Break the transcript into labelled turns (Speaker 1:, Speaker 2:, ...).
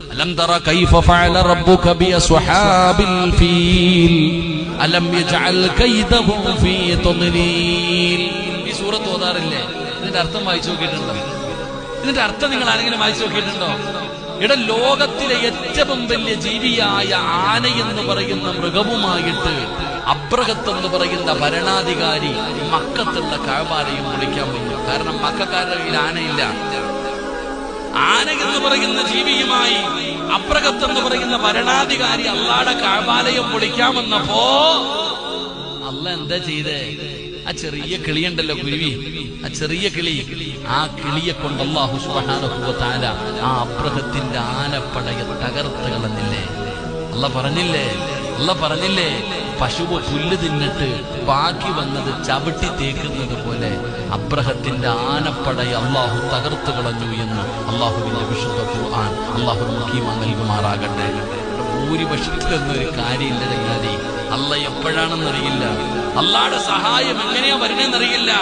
Speaker 1: അലം തറ കൈഫ ഫഅല റബ്ബുക ബിഅസ്ഹാബിൽ ഫീൽ അലം യജ്അൽ കൈദഹും ഫീ തദ്ലീൽ. ഈ സൂറത്ത് ഓതാറില്ലേ? ഇതിന്റെ അർത്ഥം വായിച്ചു നോക്കിയിട്ടുണ്ടോ? ഇതിന്റെ അർത്ഥം നിങ്ങൾ ആരെങ്കിലും വായിച്ചു നോക്കിയിട്ടുണ്ടോ? ലോകത്തിലെ ഏറ്റവും വലിയ ജീവിയായ ആനയെന്ന് പറയുന്ന മൃഗവുമായിട്ട് അബ്രഹത്ത് എന്ന് പറയുന്ന ഭരണാധികാരി മക്കത്തുള്ള കഅബാലയം പൊളിക്കാൻ വന്നു. കാരണം മക്കക്കാരുടെ കയ്യിൽ ആനയില്ല. ആന എന്ന് പറയുന്ന ജീവിയുമായി അബ്രഹത്ത് എന്ന് പറയുന്ന ഭരണാധികാരി അള്ളാഹുടെ കഅബാലയം പൊളിക്കാൻ വന്നപ്പോ അള്ളാഹ് എന്താ ചെയ്തേ? ആ ചെറിയ കിളിയുണ്ടല്ലോ, കുരുവി, ആ ചെറിയ കിളി, ആ കിളിയെ കൊണ്ട് അല്ലാഹു സുബ്ഹാനഹു വ തആല ആ അബ്രഹത്തിന്റെ ആനപ്പടയെ തകർത്ത് കളഞ്ഞില്ലേ? അള്ളാഹ് പറഞ്ഞില്ലേ പശുവ് പുല്ല് തിന്നിട്ട് ബാക്കി വന്നത് ചവിട്ടി തേക്കുന്നത് പോലെ അബ്രഹത്തിന്റെ ആനപ്പടയെ അള്ളാഹു തകർത്ത് കളഞ്ഞു എന്ന് അള്ളാഹുവിന്റെ വിശുദ്ധ ഖുർആൻ. അള്ളാഹു നമുക്ക് ഈമാൻ നൽകുമാറാകട്ടെ. ഭൂരിപക്ഷത്തിലൊന്നൊരു കാര്യമില്ല ചങ്ങാതി. അള്ളാഹ് എപ്പോഴാണെന്നറിയില്ല, അള്ളാഹുടെ സഹായം എങ്ങനെയാ വരുന്നതെന്നറിയില്ല.